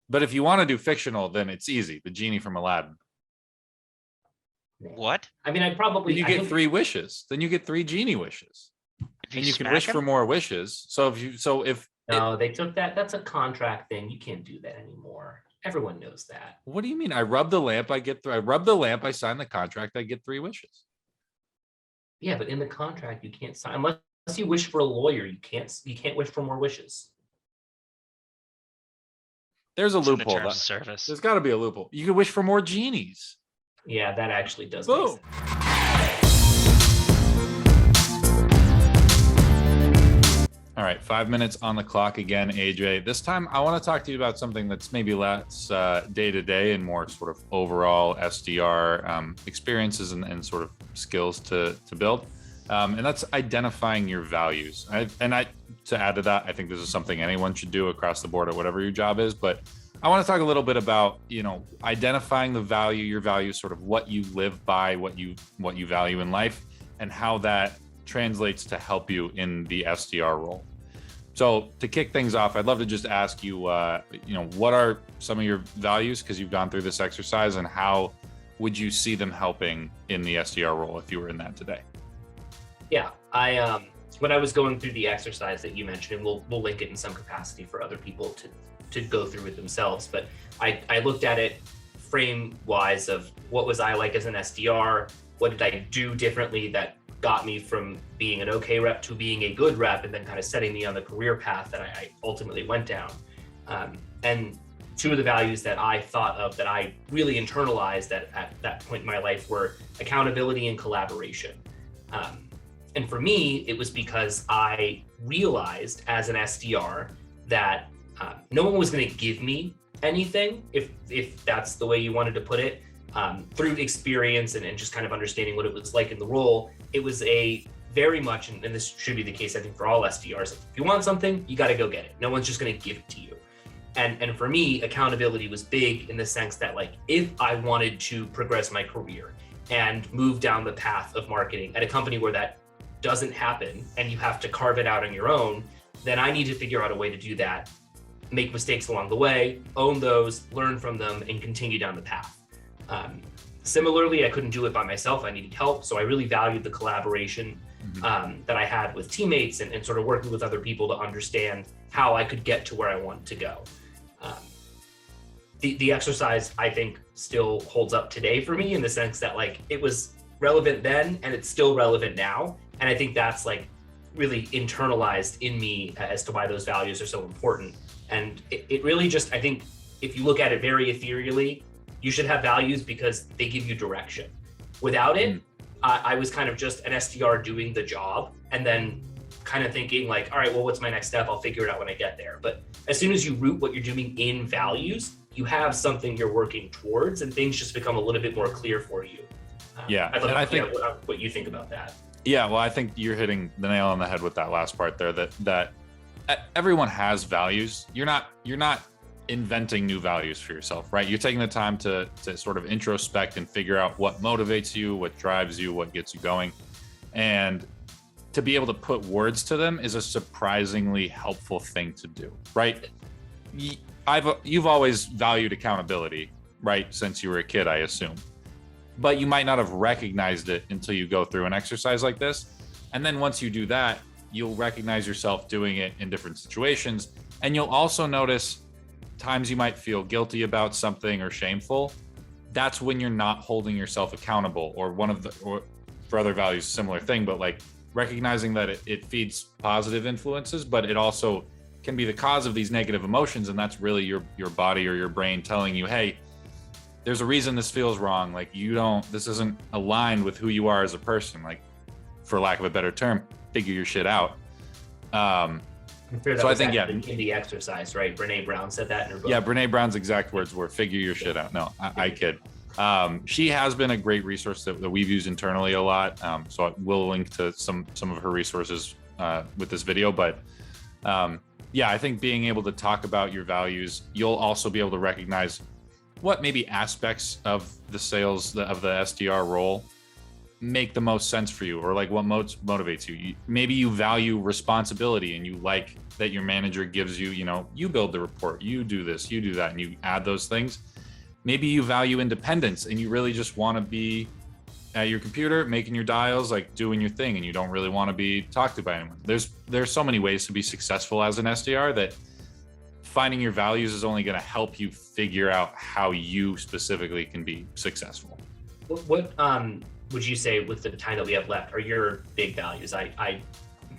But if you want to do fictional, then it's easy. The genie from Aladdin. What? I mean, Then you get 3 wishes. Then you get 3 genie wishes, If and you can smack wish him? for more wishes. So if No, they took that. That's a contract thing. You can't do that anymore. Everyone knows that. what do you mean? I rub the lamp, I get 3. I rub the lamp, I sign the contract, I get 3 wishes. Yeah, but in the contract, you can't sign unless you wish for a lawyer. You can't wish for more wishes. There's a It's in the loophole. terms of service. There's got to be a loophole. You can wish for more genies. Yeah, that actually does make Boom. sense. All right, 5 minutes on the clock again, AJ. This time, I want to talk to you about something that's maybe less day to day and more sort of overall SDR experiences and sort of skills to build. And that's identifying your values. To add to that, I think this is something anyone should do across the board at whatever your job is. But I want to talk a little bit about, identifying the value, your values, sort of what you live by, what you value in life, and how that translates to help you in the SDR role. So to kick things off, I'd love to just ask you, what are some of your values, because you've gone through this exercise, and how would you see them helping in the SDR role if you were in that today? Yeah, when I was going through the exercise that you mentioned, and we'll link it in some capacity for other people to go through it themselves. But I looked at it frame wise of what was I like as an SDR, what did I do differently that got me from being an okay rep to being a good rep, and then kind of setting me on the career path that I ultimately went down. And 2 of the values that I thought of that I really internalized at that point in my life were accountability and collaboration. And for me, it was because I realized as an SDR that no one was going to give me anything, if that's the way you wanted to put it, through experience and just kind of understanding what it was like in the role. It was a very much, and this should be the case, I think, for all SDRs, if you want something, you got to go get it. No one's just going to give it to you. And for me, accountability was big in the sense that, like, if I wanted to progress my career and move down the path of marketing at a company where that doesn't happen and you have to carve it out on your own, then I need to figure out a way to do that, make mistakes along the way, own those, learn from them, and continue down the path. Similarly, I couldn't do it by myself. I needed help. So I really valued the collaboration that I had with teammates and sort of working with other people to understand how I could get to where I wanted to go. The exercise, I think, still holds up today for me in the sense that, like, it was relevant then and it's still relevant now. And I think that's, like, really internalized in me as to why those values are so important. And it really just, I think, if you look at it very ethereally, you should have values because they give you direction. Without it, I was kind of just an SDR doing the job and then kind of thinking, like, all right, well, what's my next step? I'll figure it out when I get there. But as soon as you root what you're doing in values, you have something you're working towards, and things just become a little bit more clear for you. Yeah, I'd love and I to think hear what you think about that. Yeah, well, I think you're hitting the nail on the head with that last part there. That everyone has values. You're not inventing new values for yourself, right? You're taking the time to sort of introspect and figure out what motivates you, what drives you, what gets you going, and to be able to put words to them is a surprisingly helpful thing to do, right? You've always valued accountability, right? Since you were a kid, I assume. But you might not have recognized it until you go through an exercise like this. And then once you do that, you'll recognize yourself doing it in different situations. And you'll also notice times you might feel guilty about something or shameful. That's when you're not holding yourself accountable, or for other values, similar thing, but like recognizing that it feeds positive influences, but it also can be the cause of these negative emotions. And that's really your body or your brain telling you, hey, there's a reason this feels wrong. Like, this isn't aligned with who you are as a person. Like, for lack of a better term, figure your shit out. So I think, in the exercise, right? Brene Brown said that in her book. Yeah, Brene Brown's exact words were "figure your shit out." No, I kid. She has been a great resource that we've used internally a lot. So we'll link to some of her resources with this video. But yeah, I think being able to talk about your values, you'll also be able to recognize what maybe aspects of the sales of the SDR role make the most sense for you, or like what motivates you. Maybe you value responsibility and you like that your manager gives you, you build the report, you do this, you do that, and you add those things. Maybe you value independence and you really just want to be at your computer making your dials, like doing your thing, and you don't really want to be talked to by anyone. There's so many ways to be successful as an SDR that finding your values is only going to help you figure out how you specifically can be successful. What would you say, with the time that we have left, are your big values? I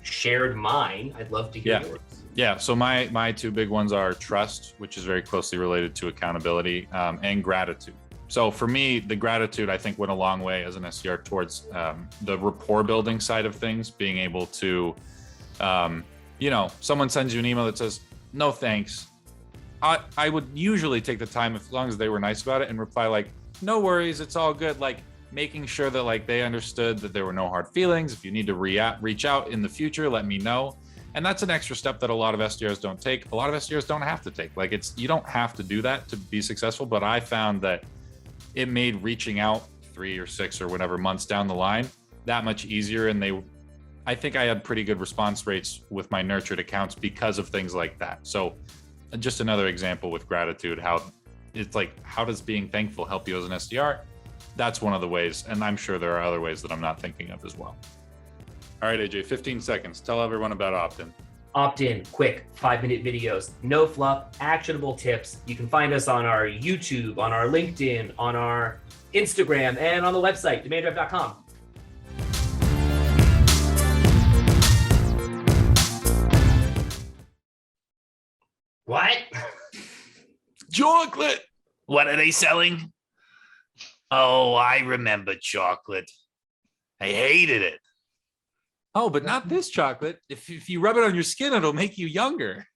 shared mine. I'd love to hear yours. Yeah. So my two big ones are trust, which is very closely related to accountability, and gratitude. So for me, the gratitude, I think, went a long way as an SDR towards the rapport building side of things, being able to, someone sends you an email that says, no, thanks. I would usually take the time, as long as they were nice about it, and reply like, no worries, it's all good. Like making sure that like they understood that there were no hard feelings. If you need to reach out in the future, let me know. And that's an extra step that a lot of SDRs don't take. A lot of SDRs don't have to take. Like you don't have to do that to be successful. But I found that it made reaching out 3 or 6 or whatever months down the line that much easier. And I think I had pretty good response rates with my nurtured accounts because of things like that. So just another example with gratitude, how it's like, how does being thankful help you as an SDR? That's one of the ways. And I'm sure there are other ways that I'm not thinking of as well. All right, AJ, 15 seconds. Tell everyone about opt-in. Opt-in, quick 5-minute videos, no fluff, actionable tips. You can find us on our YouTube, on our LinkedIn, on our Instagram, and on the website, demanddrive.com. What? Chocolate. What are they selling? Oh, I remember chocolate. I hated it. Oh, but not this chocolate. If you rub it on your skin, it'll make you younger.